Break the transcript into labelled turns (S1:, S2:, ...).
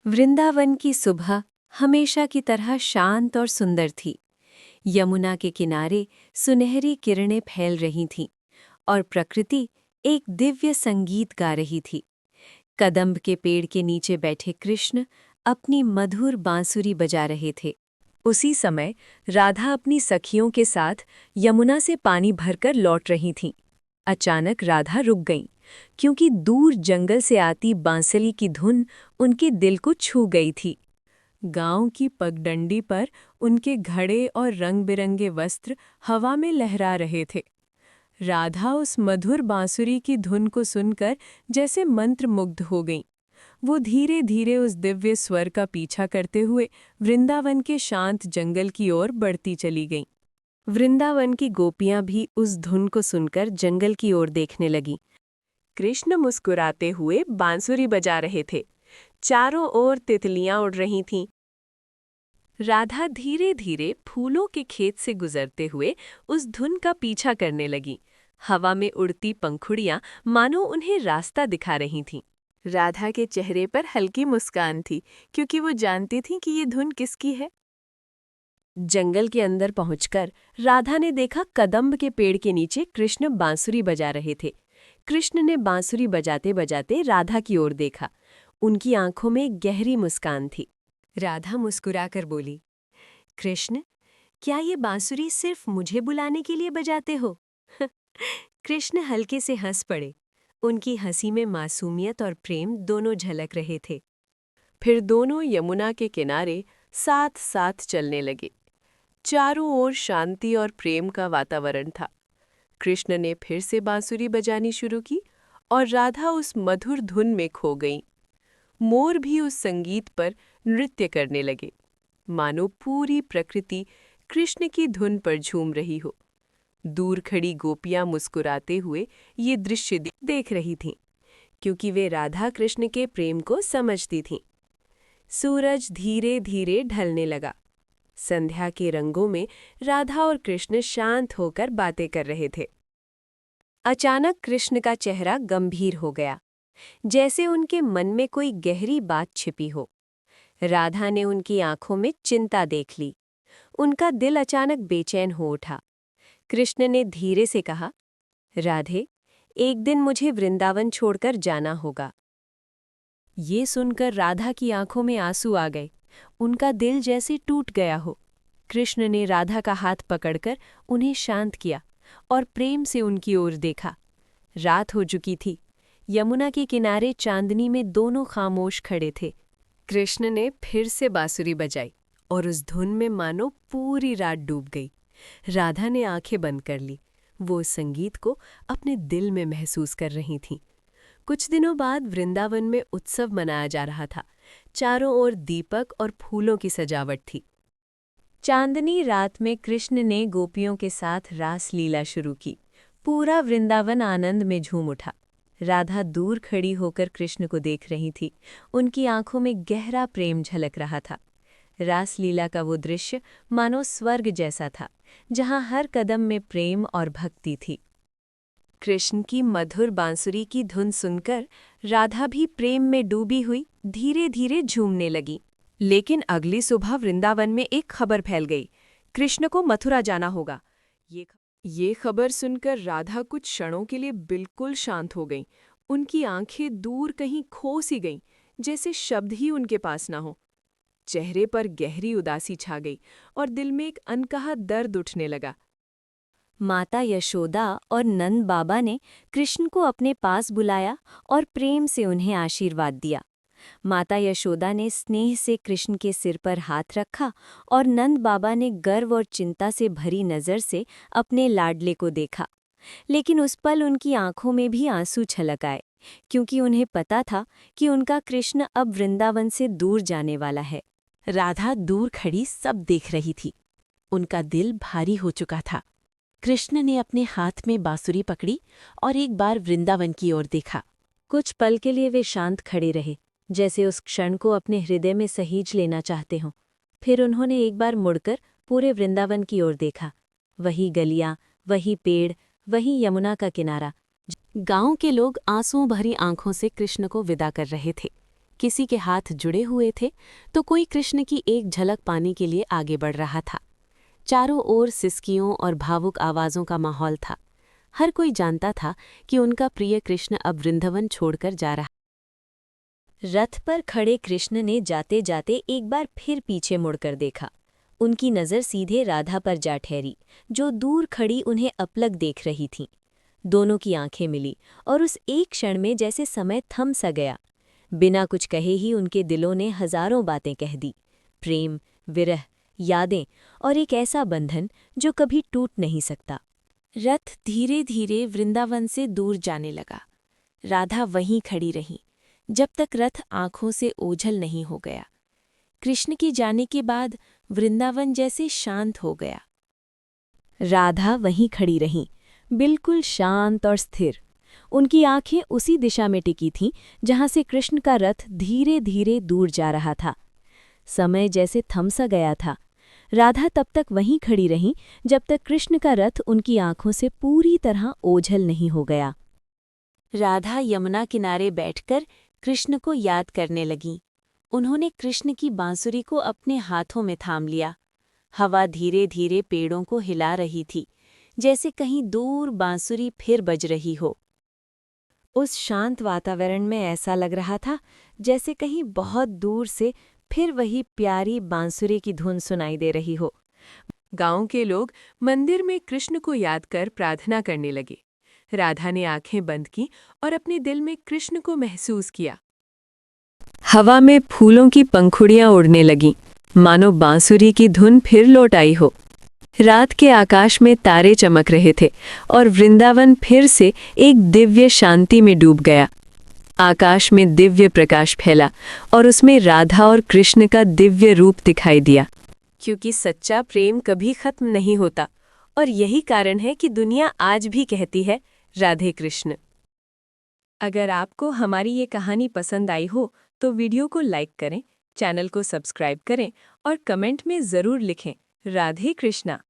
S1: वृंदावन की सुबह हमेशा की तरह शांत और सुंदर थी। यमुना के किनारे सुनहरी किरणें फैल रही थीं और प्रकृति एक दिव्य संगीत गा रही थी। कदम्ब के पेड़ के नीचे बैठे कृष्ण अपनी मधुर बांसुरी बजा रहे थे। उसी समय राधा अपनी सखियों के साथ यमुना से पानी भरकर लौट रही थीं। अचानक राधा रुक गईं, क्योंकि दूर जंगल से आती बांसुरी की धुन उनके दिल को छू गई थी। गांव की पगडंडी पर उनके घड़े और रंग-बिरंगे वस्त्र हवा में लहरा रहे थे। राधा उस मधुर बांसुरी की धुन को सुनकर जैसे मंत्रमुग्ध हो गईं। वो धीरे धीरे उस दिव्य स्वर का पीछा करते हुए वृंदावन के शांत जंगल की ओर बढ़ती चली गईं। वृंदावन की गोपियां भी उस धुन को सुनकर जंगल की ओर देखने लगीं। कृष्ण मुस्कुराते हुए बांसुरी बजा रहे थे। चारों ओर तितलियां उड़ रही थीं। राधा धीरे धीरे फूलों के खेत से गुजरते हुए उस धुन का पीछा करने लगी। हवा में उड़ती पंखुड़ियां मानो उन्हें रास्ता दिखा रही थीं। राधा के चेहरे पर हल्की मुस्कान थी, क्योंकि वो जानती थी कि ये धुन किसकी है। जंगल के अंदर पहुंचकर राधा ने देखा कदम्ब के पेड़ के नीचे कृष्ण बांसुरी बजा रहे थे। कृष्ण ने बांसुरी बजाते बजाते राधा की ओर देखा। उनकी आंखों में गहरी मुस्कान थी। राधा मुस्कुराकर बोली, कृष्ण, क्या ये बांसुरी सिर्फ मुझे बुलाने के लिए बजाते हो? कृष्ण हल्के से हंस पड़े। उनकी हंसी में मासूमियत और प्रेम दोनों झलक रहे थे। फिर दोनों यमुना के किनारे साथ साथ चलने लगे। चारों ओर शांति और प्रेम का वातावरण था। कृष्ण ने फिर से बांसुरी बजानी शुरू की और राधा उस मधुर धुन में खो गई। मोर भी उस संगीत पर नृत्य करने लगे, मानो पूरी प्रकृति कृष्ण की धुन पर झूम रही हो। दूर खड़ी गोपियां मुस्कुराते हुए ये दृश्य देख रही थीं, क्योंकि वे राधा कृष्ण के प्रेम को समझती थीं। सूरज धीरे धीरे ढलने लगा। संध्या के रंगों में राधा और कृष्ण शांत होकर बातें कर रहे थे। अचानक कृष्ण का चेहरा गंभीर हो गया, जैसे उनके मन में कोई गहरी बात छिपी हो। राधा ने उनकी आंखों में चिंता देख ली। उनका दिल अचानक बेचैन हो उठा। कृष्ण ने धीरे से कहा, राधे, एक दिन मुझे वृंदावन छोड़कर जाना होगा। ये सुनकर राधा की आंखों में आंसू आ गए। उनका दिल जैसे टूट गया हो। कृष्ण ने राधा का हाथ पकड़कर उन्हें शांत किया और प्रेम से उनकी ओर देखा। रात हो चुकी थी। यमुना के किनारे चांदनी में दोनों खामोश खड़े थे। कृष्ण ने फिर से बांसुरी बजाई और उस धुन में मानो पूरी रात डूब गई। राधा ने आंखें बंद कर ली। वो उस संगीत को अपने दिल में महसूस कर रही थीं। कुछ दिनों बाद वृंदावन में उत्सव मनाया जा रहा था। चारों ओर दीपक और फूलों की सजावट थी। चांदनी रात में कृष्ण ने गोपियों के साथ रास लीला शुरू की। पूरा वृंदावन आनंद में झूम उठा। राधा दूर खड़ी होकर कृष्ण को देख रही थी। उनकी आंखों में गहरा प्रेम झलक रहा था। रासलीला का वो दृश्य मानो स्वर्ग जैसा था, जहां हर कदम में प्रेम और भक्ति थी। कृष्ण की मधुर बांसुरी की धुन सुनकर राधा भी प्रेम में डूबी हुई धीरे धीरे झूमने लगी। लेकिन अगली सुबह वृंदावन में एक खबर फैल गई, कृष्ण को मथुरा जाना होगा। ये खबर सुनकर राधा कुछ क्षणों के लिए बिल्कुल शांत हो गईं। उनकी आंखें दूर कहीं खो सी गईं, जैसे शब्द ही उनके पास ना हो। चेहरे पर गहरी उदासी छा गई और दिल में एक अनकहा दर्द उठने लगा। माता यशोदा और नंद बाबा ने कृष्ण को अपने पास बुलाया और प्रेम से उन्हें आशीर्वाद दिया। माता यशोदा ने स्नेह से कृष्ण के सिर पर हाथ रखा और नंद बाबा ने गर्व और चिंता से भरी नज़र से अपने लाडले को देखा। लेकिन उस पल उनकी आंखों में भी आंसू छलक आए, क्योंकि उन्हें पता था कि उनका कृष्ण अब वृंदावन से दूर जाने वाला है। राधा दूर खड़ी सब देख रही थी। उनका दिल भारी हो चुका था। कृष्ण ने अपने हाथ में बांसुरी पकड़ी और एक बार वृंदावन की ओर देखा। कुछ पल के लिए वे शांत खड़े रहे, जैसे उस क्षण को अपने हृदय में सहीज लेना चाहते हों। फिर उन्होंने एक बार मुड़कर पूरे वृंदावन की ओर देखा। वही गलियां, वही पेड़, वही यमुना का किनारा। गांव के लोग आंसुओं भरी आंखों से कृष्ण को विदा कर रहे थे।
S2: किसी के हाथ जुड़े हुए थे तो कोई कृष्ण की एक झलक पाने के लिए आगे बढ़ रहा था। चारों ओर सिसकियों और भावुक आवाज़ों का माहौल था। हर कोई जानता था कि उनका प्रिय कृष्ण अब वृंदावन छोड़कर जा रहा।
S1: रथ पर खड़े कृष्ण ने जाते जाते एक बार फिर पीछे मुड़कर देखा। उनकी नज़र सीधे राधा पर जा ठहरी, जो दूर खड़ी उन्हें अपलक देख रही थीं। दोनों की आंखें मिली और उस एक क्षण में जैसे समय थम सा गया। बिना कुछ कहे ही उनके दिलों ने हजारों बातें कह दी। प्रेम, विरह, यादें और एक ऐसा बंधन जो कभी टूट नहीं सकता।
S2: रथ धीरे धीरे वृंदावन से दूर जाने लगा। राधा वहीं खड़ी रही जब तक रथ आंखों से ओझल नहीं हो गया। कृष्ण के जाने के बाद वृंदावन जैसे शांत हो गया।
S1: राधा वहीं खड़ी रहीं, बिल्कुल शांत और स्थिर। उनकी आंखें उसी दिशा में टिकी थीं जहां से कृष्ण का रथ धीरे धीरे दूर जा रहा था। समय जैसे थम सा गया था। राधा तब तक वहीं खड़ी रहीं जब तक कृष्ण का रथ उनकी आंखों से पूरी तरह ओझल नहीं हो गया।
S2: राधा यमुना किनारे बैठकर कृष्ण को याद करने लगीं। उन्होंने कृष्ण की बांसुरी को अपने हाथों में थाम लिया। हवा धीरे धीरे पेड़ों को हिला रही थी, जैसे कहीं दूर बांसुरी फिर बज रही हो।
S1: उस शांत वातावरण में ऐसा लग रहा था जैसे कहीं बहुत दूर से फिर वही प्यारी बांसुरी की धुन सुनाई दे रही हो।
S3: गांव के लोग मंदिर में कृष्ण को याद कर प्रार्थना करने लगे। राधा ने आंखें बंद की और अपने दिल में कृष्ण को महसूस किया। हवा में फूलों की पंखुड़ियां उड़ने लगीं, मानो बांसुरी की धुन फिर लौट आई हो। रात के आकाश में तारे चमक रहे थे और वृंदावन फिर से एक दिव्य शांति में डूब गया। आकाश में दिव्य प्रकाश फैला और उसमें राधा और कृष्ण का दिव्य रूप दिखाई दिया। क्योंकि सच्चा प्रेम कभी खत्म नहीं होता और यही कारण है कि दुनिया आज भी कहती है राधे कृष्ण। अगर आपको हमारी ये कहानी पसंद आई हो तो वीडियो को लाइक करें, चैनल को सब्सक्राइब करें और कमेंट में ज़रूर लिखें राधे कृष्णा।